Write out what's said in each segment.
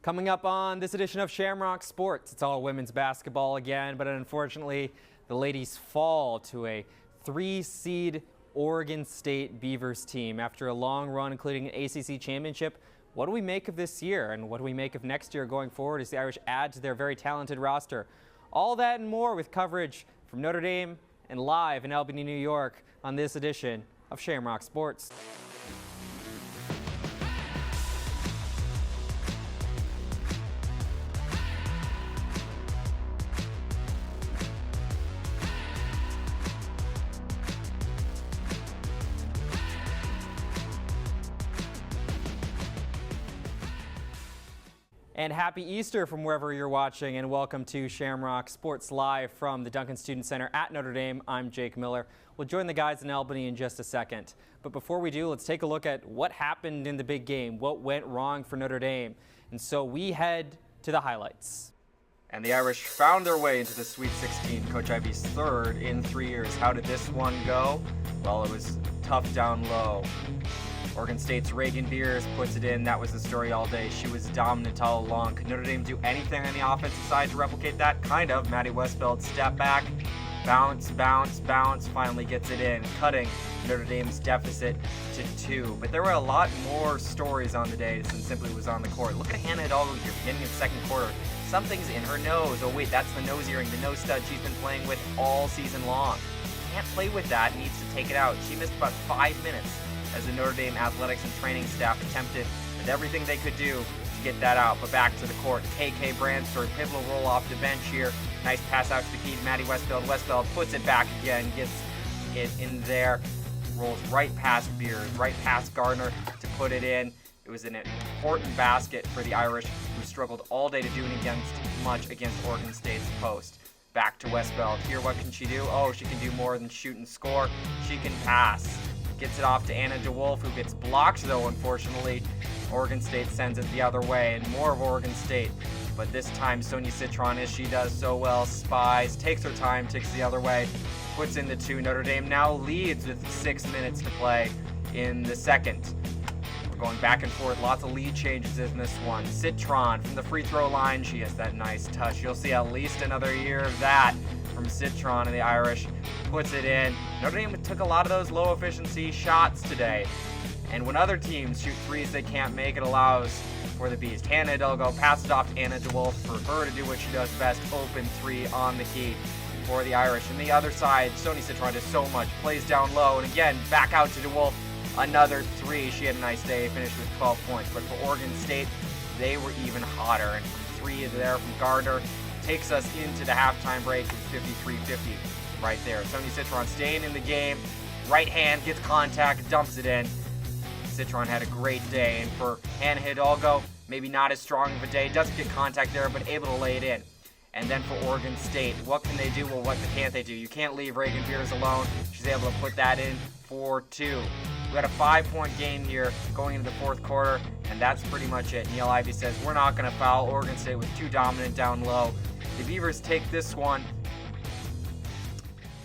Coming up on this edition of Shamrock Sports, it's all women's basketball again, but unfortunately, the ladies fall to a 3-seed Oregon State Beavers team after a long run, including an ACC championship. What do we make of this year, and what do we make of next year going forward as the Irish add to their very talented roster? All that and more with coverage from Notre Dame and live in Albany, New York on this edition of Shamrock Sports. And happy Easter from wherever you're watching, and welcome to Shamrock Sports Live from the Duncan Student Center at Notre Dame. I'm Jake Miller. We'll join the guys in Albany in just a second. But before we do, let's take a look at what happened in the big game, what went wrong for Notre Dame. And so we head to the highlights. And the Irish found their way into the Sweet 16, Coach Ivy's third in 3 years. How did this one go? Well, it was tough down low. Oregon State's Reagan Beers puts it in. That was the story all day. She was dominant all along. Could Notre Dame do anything on the offensive side to replicate that? Kind of. Maddie Westfeld step back, bounce, bounce, bounce, finally gets it in, cutting Notre Dame's deficit to 2. But there were a lot more stories on the day than simply was on the court. Look at Hannah Hidalgo here, beginning of the second quarter. Something's in her nose. Oh wait, that's the nose earring, the nose stud she's been playing with all season long. Can't play with that, needs to take it out. She missed about 5 minutes as the Notre Dame athletics and training staff attempted with everything they could do to get that out. But back to the court, KK Brandstore, pivotal roll off the bench here. Nice pass out to the key to Maddie Westfeld. Westfeld puts it back again, gets it in there, rolls right past Beers, right past Gardner to put it in. It was an important basket for the Irish, who struggled all day to do much against Oregon State's post. Back to Westfeld. Here, what can she do? Oh, she can do more than shoot and score. She can pass. Gets it off to Anna DeWolf, who gets blocked, though, unfortunately. Oregon State sends it the other way, and more of Oregon State. But this time, Sonia Citron, as she does so well, spies, takes her time, takes the other way, puts in the 2. Notre Dame now leads with 6 minutes to play in the second. We're going back and forth, lots of lead changes in this one. Citron from the free throw line, she has that nice touch. You'll see at least another year of that from Citron, and the Irish puts it in. Notre Dame took a lot of those low efficiency shots today, and when other teams shoot threes they can't make, it allows for the Beast. Hannah Hidalgo passes it off to Anna DeWolf for her to do what she does best, open 3 on the key for the Irish. And the other side, Sonia Citron does so much, plays down low, and again back out to DeWolf, another 3. She had a nice day, finished with 12 points. But for Oregon State, they were even hotter, and from 3 there from Gardner takes us into the halftime break with 53-50 right there. Sonia Citron staying in the game. Right hand gets contact, dumps it in. Citron had a great day. And for Hannah Hidalgo, maybe not as strong of a day. Doesn't get contact there, but able to lay it in. And then for Oregon State, what can they do? Well, what can't they do? You can't leave Reagan Beers alone. She's able to put that in for 2. We had a 5-point game here going into the fourth quarter, and that's pretty much it. Neil Ivey says, we're not going to foul. Oregon State was too dominant down low. The Beavers take this one,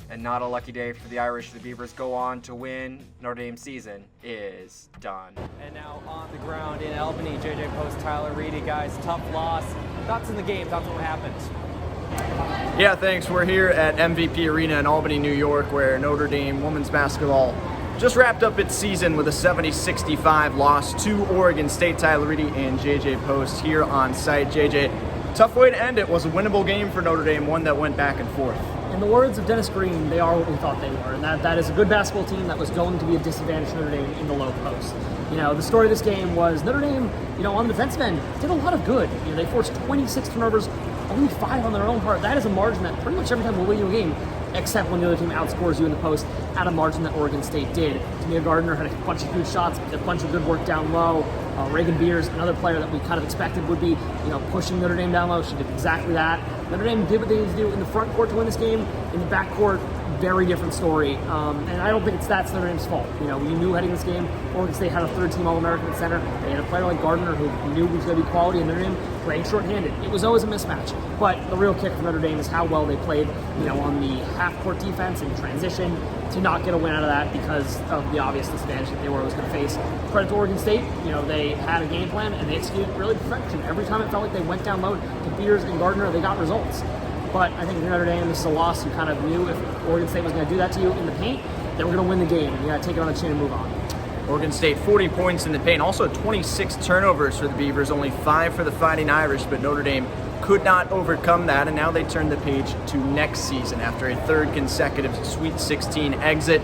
and not a lucky day for the Irish. The Beavers go on to win. Notre Dame's season is done. And now on the ground in Albany, JJ Post, Tyler Reidy. Guys, tough loss. Thoughts in the game, thoughts on what happened? Yeah, thanks. We're here at MVP Arena in Albany, New York, where Notre Dame women's basketball just wrapped up its season with a 70-65 loss to Oregon State. Tyler Reidy and JJ Post here on site. JJ, tough way to end it. Was a winnable game for Notre Dame, one that went back and forth. In the words of Dennis Green, they are what we thought they were, and that is a good basketball team that was going to be a disadvantage to Notre Dame in the low post. You know, the story of this game was Notre Dame, on the defensive end, did a lot of good. They forced 26 turnovers, only 5 on their own part. That is a margin that pretty much every time will win you a game, except when the other team outscores you in the post at a margin that Oregon State did. Tamia Gardner had a bunch of huge shots, a bunch of good work down low. Reagan Beers, another player that we kind of expected would be, pushing Notre Dame down low. She did exactly that. Notre Dame did what they needed to do in the front court to win this game. In the back court, very different story, and I don't think that's Notre Dame's fault. You know, you knew heading this game, Oregon State had a third-team All-American at center. They had a player like Gardner who knew was going to be quality, and Notre Dame playing shorthanded. It was always a mismatch, but the real kick for Notre Dame is how well they played, you know, on the half-court defense and transition to not get a win out of that because of the obvious disadvantage that they were always going to face. Credit to Oregon State, you know, they had a game plan and they executed really perfection. Every time it felt like they went down low to Beers and Gardner, they got results. But I think for Notre Dame, this is a loss. You kind of knew if Oregon State was going to do that to you in the paint, they were going to win the game. You got to take it on the chin and move on. Oregon State 40 points in the paint, also 26 turnovers for the Beavers, only 5 for the Fighting Irish, but Notre Dame could not overcome that, and now they turn the page to next season after a third consecutive Sweet 16 exit.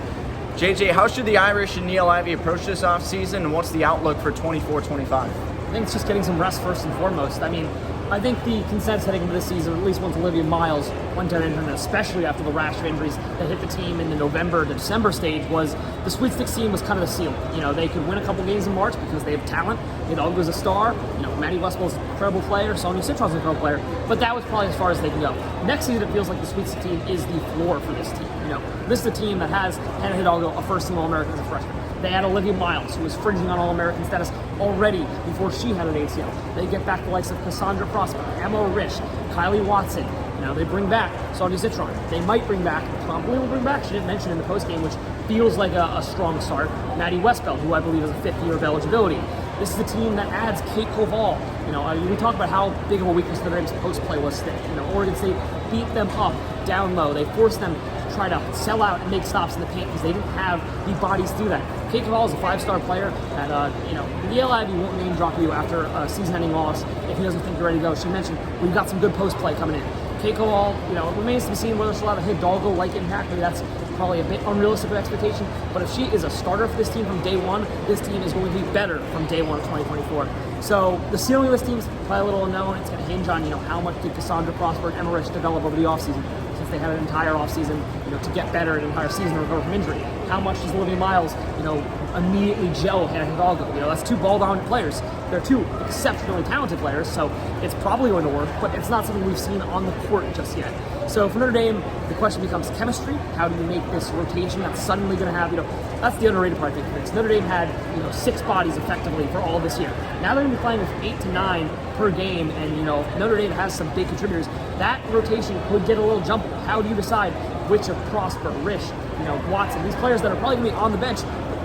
JJ, how should the Irish and Neil Ivey approach this offseason, and what's the outlook for 24-25? I think it's just getting some rest first and foremost. I mean, I think the consensus heading into this season, at least once Olivia Miles went down injured, especially after the rash of injuries that hit the team in the November to December stage, was the Sweet 16 was kind of the ceiling. You know, they could win a couple games in March because they have talent. Hidalgo's a star. You know, Maddie Westball's an incredible player. Sonia Citron's an incredible player. But that was probably as far as they can go. Next season, it feels like the Sweet 16 is the floor for this team. You know, this is a team that has Hannah Hidalgo, a first-team All-American as a freshman. They had Olivia Miles, who was fringing on All-American status already before she had an ACL. They get back the likes of Cassandra Prosper, Emma Risch, Kylie Watson. You know, they bring back Sonia Citron. They might bring back, Tom Boyle will bring back, she didn't mention in the postgame, which feels like a strong start, Maddie Westbell, who I believe is a 5th year of eligibility. This is a team that adds Kate Koval. You know, we talk about how big of a weakness the Dame's post-play was today. You know, Oregon State beat them up down low. They forced them to try to sell out and make stops in the paint because they didn't have the bodies to do that. Kate Koval is a 5-star player that, you know, Neil Ivey won't name drop you after a season-ending loss if he doesn't think you're ready to go. She mentioned we've got some good post-play coming in. Kate Koval, you know, it remains to be seen whether she'll have a Hidalgo-like impact. Maybe that's probably a bit unrealistic of expectation, but if she is a starter for this team from day one, this team is going to be better from day one of 2024. So the ceiling of this team is probably a little unknown. It's going to hinge on, you know, how much did Cassandra Prosper and Emma Risch develop over the offseason, since they had an entire offseason, you know, to get better, an entire season to recover from injury. How much does Olivia Miles, you know, immediately gel with Hannah Hidalgo? You know, that's 2 ball-dominant players. They're 2 exceptionally talented players, so it's probably going to work, but it's not something we've seen on the court just yet. So for Notre Dame, the question becomes chemistry. How do you make this rotation that's suddenly going to have, you know, that's the underrated part, I think, because Notre Dame had, you know, 6 bodies effectively for all this year. Now they're going to be playing with 8 to 9 per game, and, you know, Notre Dame has some big contributors. That rotation could get a little jumbled. How do you decide which of Prosper, Risch, you know, Watson, these players that are probably going to be on the bench,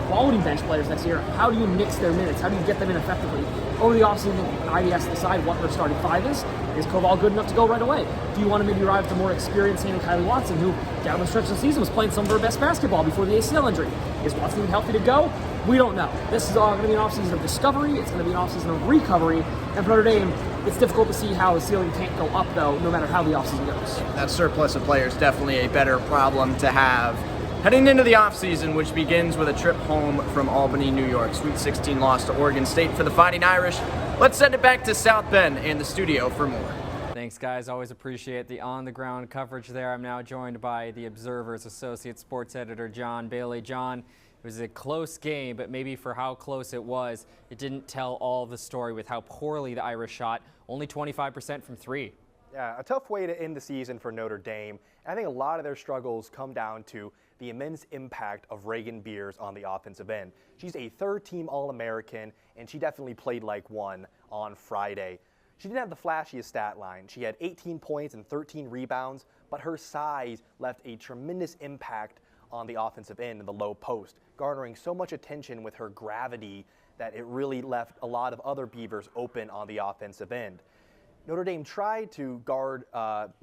quality bench players next year, how do you mix their minutes? How do you get them in effectively? Over the offseason, Ivey has to decide what their starting 5 is. Is Koval good enough to go right away? Do you want to maybe arrive to more experienced Hannah Kylie Watson, who down the stretch of the season was playing some of her best basketball before the ACL injury? Is Watson even healthy to go? We don't know. This is going to be an offseason of discovery. It's going to be an offseason of recovery. And for Notre Dame, it's difficult to see how the ceiling can't go up, though, no matter how the offseason goes. That surplus of players definitely a better problem to have heading into the offseason, which begins with a trip home from Albany, New York. Sweet 16 loss to Oregon State for the Fighting Irish. Let's send it back to South Bend and the studio for more. Thanks, guys. Always appreciate the on-the-ground coverage there. I'm now joined by the Observer's Associate Sports Editor, John Bailey. John, it was a close game, but maybe for how close it was, it didn't tell all the story with how poorly the Irish shot, only 25% from 3. Yeah, a tough way to end the season for Notre Dame. I think a lot of their struggles come down to the immense impact of Reagan Beers on the offensive end. She's a 3rd-team All-American, and she definitely played like one on Friday. She didn't have the flashiest stat line. She had 18 points and 13 rebounds, but her size left a tremendous impact on the offensive end in the low post, garnering so much attention with her gravity that it really left a lot of other Beavers open on the offensive end. Notre Dame tried to guard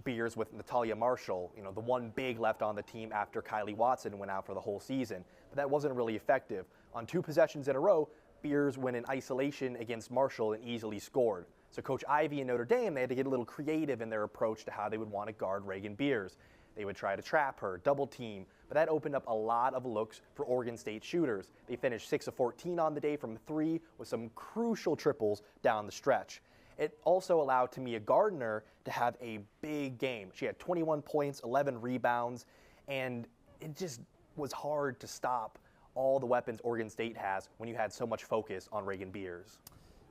Beers with Natalia Marshall, you know, the one big left on the team after Kylie Watson went out for the whole season, but that wasn't really effective. On 2 possessions in a row, Beers went in isolation against Marshall and easily scored. So Coach Ivey and Notre Dame, they had to get a little creative in their approach to how they would want to guard Reagan Beers. They would try to trap her, double team, but that opened up a lot of looks for Oregon State shooters. They finished 6 of 14 on the day from 3 with some crucial triples down the stretch. It also allowed Tamia Gardner to have a big game. She had 21 points, 11 rebounds, and it just was hard to stop all the weapons Oregon State has when you had so much focus on Reagan Beers.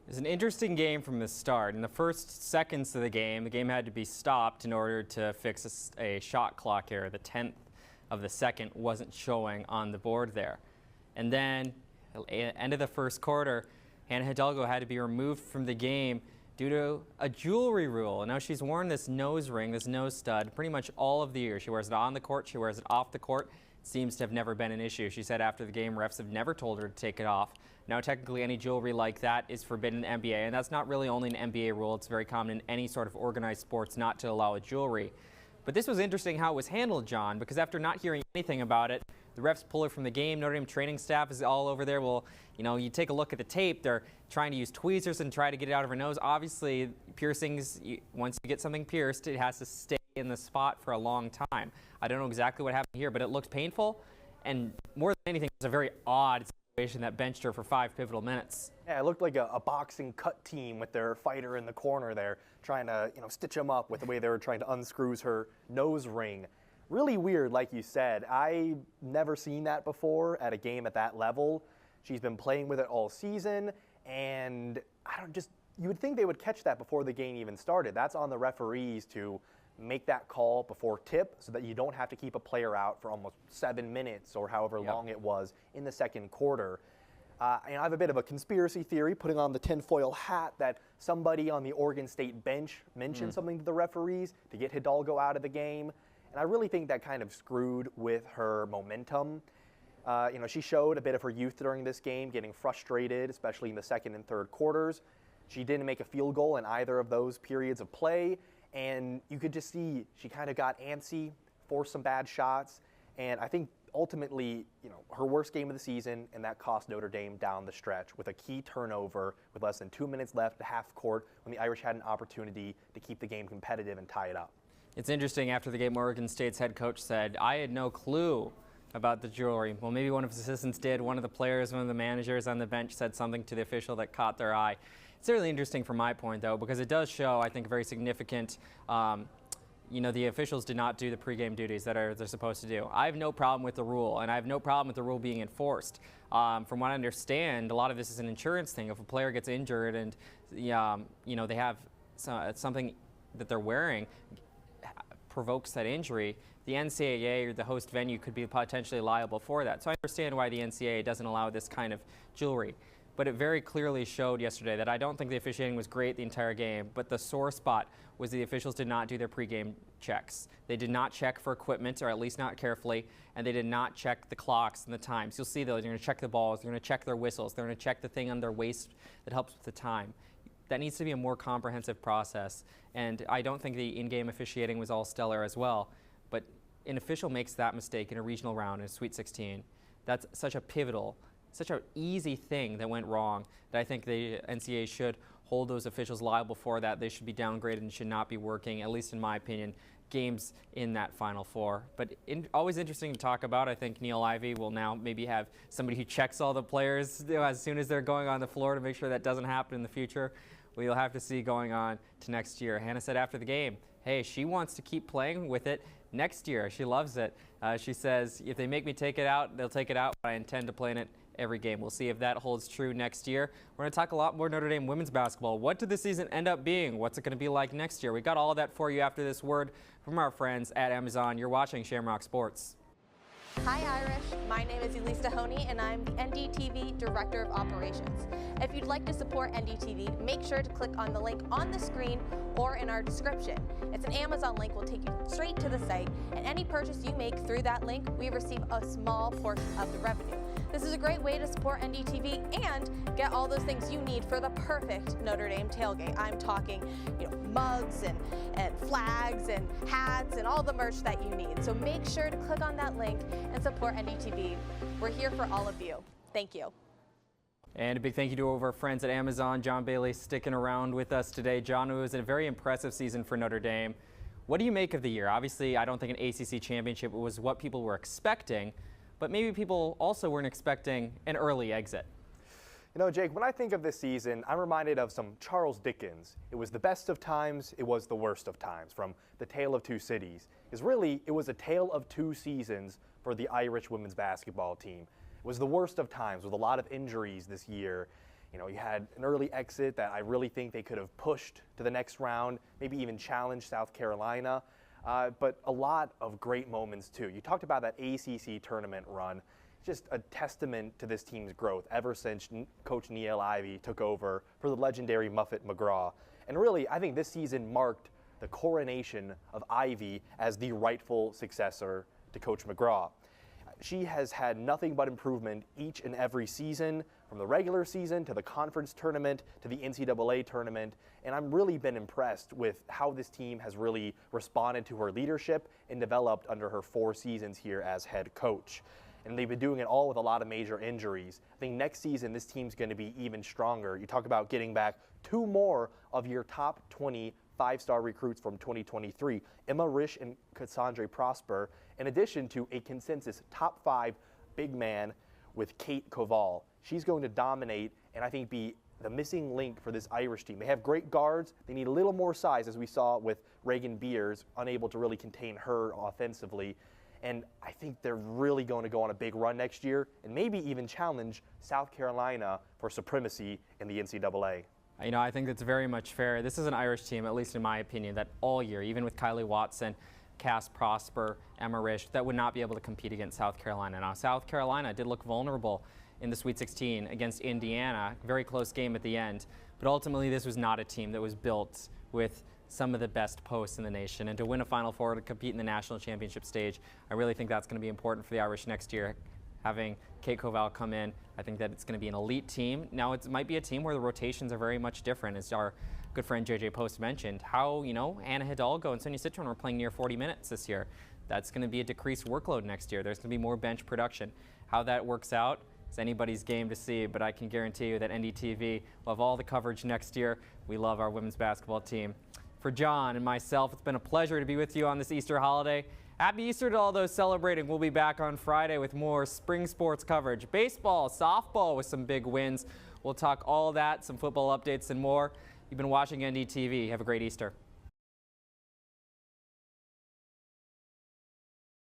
It was an interesting game from the start. In the first seconds of the game had to be stopped in order to fix a shot clock error, the 10th of the second wasn't showing on the board there. And then, end of the first quarter, Hannah Hidalgo had to be removed from the game due to a jewelry rule. Now she's worn this nose ring, this nose stud, pretty much all of the year. She wears it on the court, she wears it off the court. It seems to have never been an issue. She said after the game, refs have never told her to take it off. Now technically any jewelry like that is forbidden in the NBA, and that's not really only an NBA rule. It's very common in any sort of organized sports not to allow a jewelry. But this was interesting how it was handled, John, because after not hearing anything about it, the refs pull her from the game. Notre Dame training staff is all over there. Well, you know, you take a look at the tape. They're trying to use tweezers and try to get it out of her nose. Obviously, piercings, once you get something pierced, it has to stay in the spot for a long time. I don't know exactly what happened here, but it looked painful. And more than anything, it was a very odd situation that benched her for 5 pivotal minutes. Yeah, it looked like a boxing cut team with their fighter in the corner there, trying to stitch him up with the way they were trying to unscrew her nose ring. Really weird, like you said. I've never seen that before at a game at that level. She's been playing with it all season, and you would think they would catch that before the game even started. That's on the referees to make that call before tip so that you don't have to keep a player out for almost 7 minutes or however long it was in the second quarter. And I have a bit of a conspiracy theory, putting on the tinfoil hat, that somebody on the Oregon State bench mentioned something to the referees to get Hidalgo out of the game. And I really think that kind of screwed with her momentum. She showed a bit of her youth during this game, getting frustrated, especially in the second and third quarters. She didn't make a field goal in either of those periods of play. And you could just see she kind of got antsy, forced some bad shots. And I think ultimately, her worst game of the season, and that cost Notre Dame down the stretch with a key turnover with less than 2 minutes left at half court when the Irish had an opportunity to keep the game competitive and tie it up. It's interesting, after the game, Oregon State's head coach said, I had no clue about the jewelry. Well, maybe one of his assistants did. One of the players, one of the managers on the bench said something to the official that caught their eye. It's really interesting from my point, though, because it does show, I think, very significant, the officials did not do the pregame duties that they're supposed to do. I have no problem with the rule, and I have no problem with the rule being enforced. From what I understand, a lot of this is an insurance thing. If a player gets injured and, they have something that they're wearing provokes that injury, the NCAA or the host venue could be potentially liable for that. So I understand why the NCAA doesn't allow this kind of jewelry. But it very clearly showed yesterday that I don't think the officiating was great the entire game, but the sore spot was the officials did not do their pregame checks. They did not check for equipment, or at least not carefully, and they did not check the clocks and the times. You'll see, though, they're going to check the balls, they're going to check their whistles, they're going to check the thing on their waist that helps with the time. That needs to be a more comprehensive process, and I don't think the in-game officiating was all stellar as well, but an official makes that mistake in a regional round in a Sweet 16. That's such a pivotal, such an easy thing that went wrong that I think the NCAA should hold those officials liable for that. They should be downgraded and should not be working, at least in my opinion, games in that Final Four. But always interesting to talk about. I think Neil Ivey will now maybe have somebody who checks all the players as soon as they're going on the floor to make sure that doesn't happen in the future. We'll have to see going on to next year. Hannah said after the game, hey, she wants to keep playing with it next year. She loves it. She says, if they make me take it out, they'll take it out, but I intend to play in it every game. We'll see if that holds true next year. We're going to talk a lot more Notre Dame women's basketball. What did the season end up being? What's it going to be like next year? We got all of that for you after this word from our friends at Amazon. You're watching Shamrock Sports. Hi Irish, my name is Elise Dahoney and I'm the Ndtv Director of Operations. If you'd like to support Ndtv, make sure to click on the link on the screen or in our description. It's an Amazon link, will take you straight to the site, and any purchase you make through that link, we receive a small portion of the revenue. This is a great way to support Ndtv and get all those things you need for the perfect Notre Dame tailgate. I'm talking, mugs and flags and hats and all the merch that you need. So make sure to click on that link and support Ndtv. We're here for all of you. Thank you. And a big thank you to all of our friends at Amazon. John Bailey sticking around with us today. John, it was a very impressive season for Notre Dame. What do you make of the year? Obviously, I don't think an ACC championship was what people were expecting, but maybe people also weren't expecting an early exit. Jake, when I think of this season, I'm reminded of some Charles Dickens. It was the best of times, it was the worst of times, from The Tale of Two Cities. Because really, it was a tale of two seasons for the Irish women's basketball team. It was the worst of times with a lot of injuries this year. You had an early exit that I really think they could have pushed to the next round, maybe even challenged South Carolina. but a lot of great moments too. You talked about that ACC tournament run. Just a testament to this team's growth ever since Coach Neil Ivey took over for the legendary Muffet McGraw. And really, I think this season marked the coronation of Ivey as the rightful successor to Coach McGraw. She has had nothing but improvement each and every season, from the regular season to the conference tournament to the NCAA tournament, and I've really been impressed with how this team has really responded to her leadership and developed under her 4 seasons here as head coach. And they've been doing it all with a lot of major injuries. I think next season this team's going to be even stronger. You talk about getting back 2 more of your top 20 5-star recruits from 2023, Emma Risch and Cassandre Prosper, in addition to a consensus top 5 big man with Kate Koval. She's going to dominate and I think be the missing link for this Irish team. They have great guards. They need a little more size, as we saw with Reagan Beers, unable to really contain her offensively. And I think they're really going to go on a big run next year and maybe even challenge South Carolina for supremacy in the NCAA. You know, I think that's very much fair. This is an Irish team, at least in my opinion, that all year, even with Kylie Watson, Cass Prosper, Emma Risch, that would not be able to compete against South Carolina. Now, South Carolina did look vulnerable in the Sweet 16 against Indiana. Very close game at the end. But ultimately, this was not a team that was built with some of the best posts in the nation. And to win a Final Four, to compete in the national championship stage, I really think that's going to be important for the Irish next year. Having Kate Koval come in, I think that it's going to be an elite team. Now, it might be a team where the rotations are very much different, as our good friend JJ Post mentioned. How, you know, Hannah Hidalgo and Sonia Citron were playing near 40 minutes this year. That's going to be a decreased workload next year. There's going to be more bench production. How that works out is anybody's game to see, but I can guarantee you that Ndtv will have all the coverage next year. We love our women's basketball team. For John and myself, it's been a pleasure to be with you on this Easter holiday. Happy Easter to all those celebrating. We'll be back on Friday with more spring sports coverage. Baseball, softball with some big wins. We'll talk all that, some football updates and more. You've been watching Ndtv. Have a great Easter.